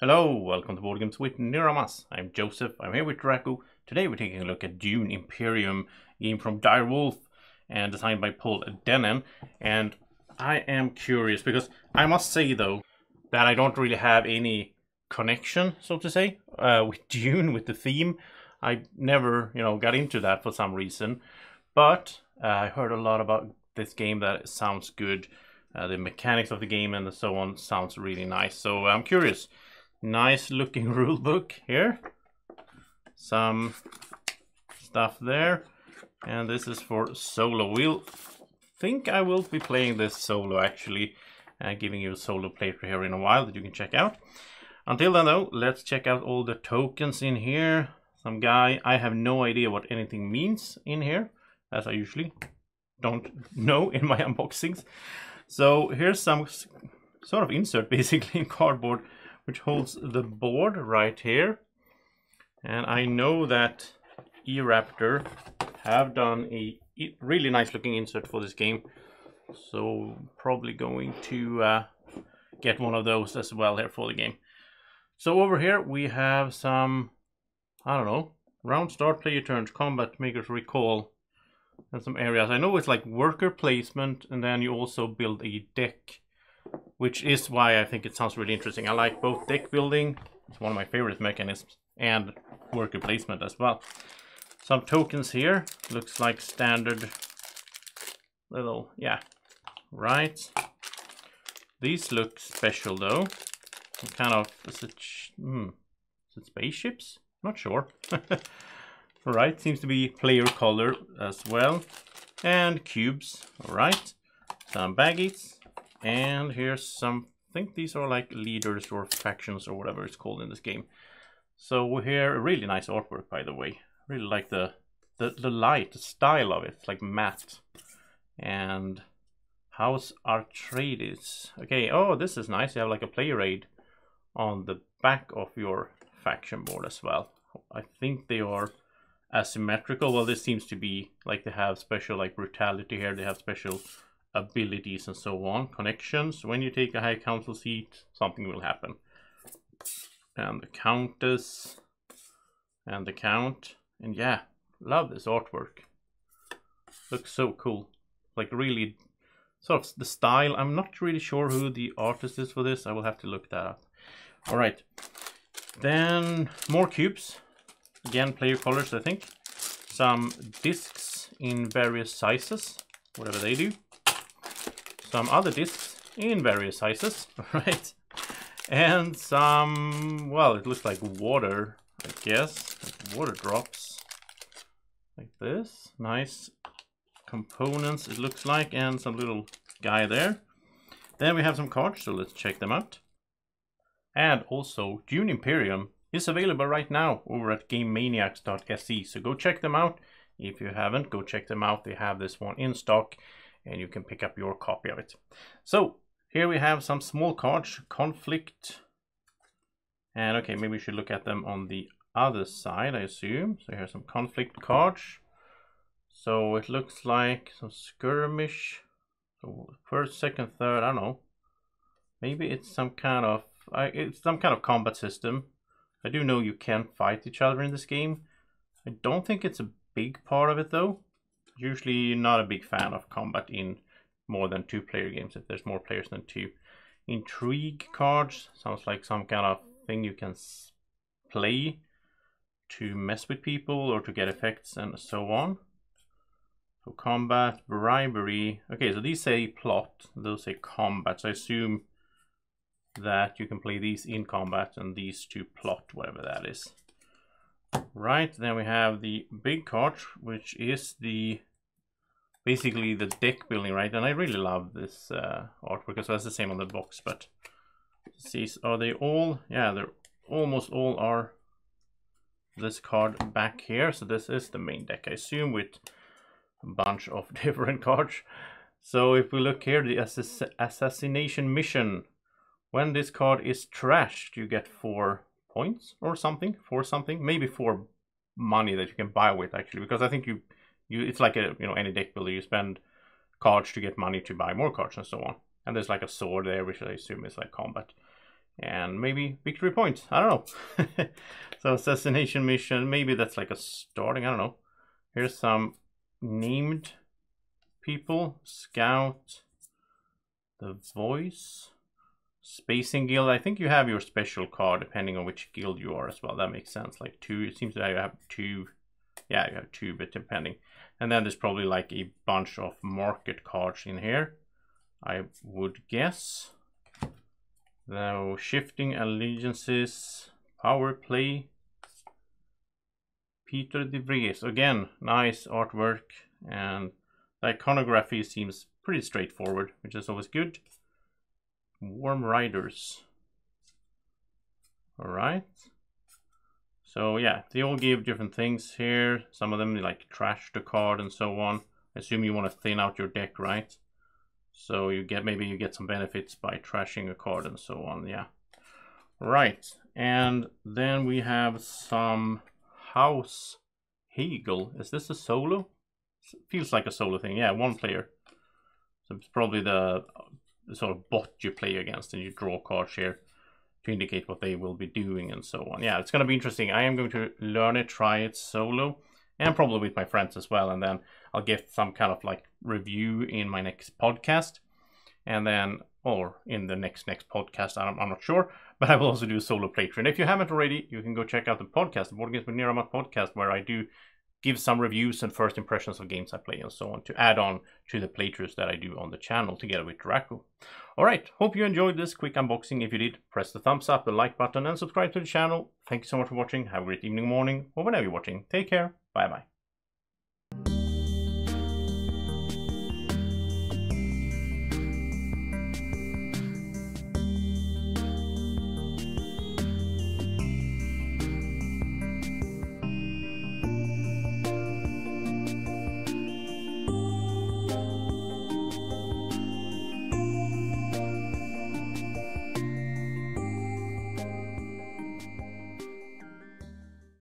Hello, welcome to Board Games with Niramas. I'm Joseph, I'm here with Drako. Today we're taking a look at Dune Imperium, game from Dire Wolf and designed by Paul Dennen. And I am curious because I must say though that I don't really have any connection, so to say, with Dune, with the theme. I never, got into that for some reason. But I heard a lot about this game that it sounds good. The mechanics of the game and so on sounds really nice. So I'm curious. Nice looking rulebook here. Some stuff there. And this is for solo. We'll think I will be playing this solo actually. Giving you a solo playthrough here in a while that you can check out. Until then though, let's check out all the tokens in here. Some guy, I have no idea what anything means in here, as I usually don't know in my unboxings. So here's some sort of insert basically in cardboard, which holds the board right here. And I know that eRaptor have done a really nice looking insert for this game. So probably going to get one of those as well here for the game. So over here we have some, I don't know, round start, play your turns, combat, makers recall, and some areas. I know it's like worker placement, and then you also build a deck, which is why I think it sounds really interesting. I like both deck building, it's one of my favorite mechanisms, and worker placement as well. Some tokens here, looks like standard little, yeah, right. These look special though. Some kind of, is it spaceships? Not sure. Alright, seems to be player color as well. And cubes, alright. Some baggies. And here's some, I think these are like leaders or factions or whatever it's called in this game. So here, really nice artwork by the way. Really like the light, the style of it. It's like matte. And House Atreides. Okay, oh, this is nice. You have like a player aid on the back of your faction board as well. I think they are asymmetrical. Well, this seems to be like they have special like brutality here. They have special abilities and so on. Connections. When you take a high council seat, something will happen. And the countess. And the count. And yeah, love this artwork. Looks so cool. Like really sort of the style. I'm not really sure who the artist is for this. I will have to look that up. Alright. Then more cubes. Again, player colors, I think. Some discs in various sizes, whatever they do. Some other discs in various sizes, right? And some, well, it looks like water, I guess. Like water drops. Like this. Nice components, it looks like. And some little guy there. Then we have some cards, so let's check them out. And also, Dune Imperium is available right now over at gamemaniacs.se. So go check them out. If you haven't, go check them out. They have this one in stock and you can pick up your copy of it. So here we have some small cards, conflict. And okay, maybe we should look at them on the other side, I assume. So here's some conflict cards. So it looks like some skirmish. So first, second, third, I don't know. Maybe it's some kind of combat system. I do know you can fight each other in this game. I don't think it's a big part of it though. Usually not a big fan of combat in more than 2-player games if there's more players than 2. Intrigue cards, sounds like some kind of thing you can play to mess with people or to get effects and so on. So combat, bribery. Okay, so these say plot, those say combat. So I assume that you can play these in combat and these to plot, whatever that is. Right, then we have the big card, which is basically the deck building, right? And I really love this artwork as well. It's the same on the box, but see, are they all? Yeah, they're almost all are this card back here. So this is the main deck, I assume, with a bunch of different cards. So if we look here, the assassination mission. When this card is trashed, you get 4 points or something, maybe 4 money that you can buy with actually, because I think you it's like a any deck builder, you spend cards to get money to buy more cards and so on. And there's like a sword there, which I assume is like combat. and maybe victory points. I don't know. So assassination mission, maybe that's like a starting, I don't know. Here's some named people. Scout, the Voice, Spacing Guild. I think you have your special card depending on which guild you are as well. That makes sense. Like 2, it seems that you have 2. Yeah, you have 2, but depending. And then there's probably like a bunch of market cards in here, I would guess. Now, shifting allegiances, power play. Peter de Vries, again, nice artwork, and the iconography seems pretty straightforward, which is always good. Warm Riders. Alright. So yeah, they all give different things here. Some of them like trash the card and so on. I assume you want to thin out your deck, right? So you get, maybe you get some benefits by trashing a card and so on, yeah. Right, and then we have some House Hegel. Is this a solo? Feels like a solo thing, yeah, 1 player. So it's probably the sort of bot you play against, and you draw cards here to indicate what they will be doing and so on. Yeah, it's going to be interesting. I am going to learn it, try it solo, and probably with my friends as well. And then I'll get some kind of like review in my next podcast. And then, or in the next podcast, I'm not sure. But I will also do a solo playthrough. And if you haven't already, you can go check out the podcast, the Board Games with Niramas podcast, where I do give some reviews and first impressions of games I play and so on, to add on to the playthroughs that I do on the channel together with Drako. Alright, hope you enjoyed this quick unboxing. If you did, press the thumbs up, the like button, and subscribe to the channel. Thank you so much for watching. Have a great evening, morning, or whenever you're watching. Take care. Bye bye.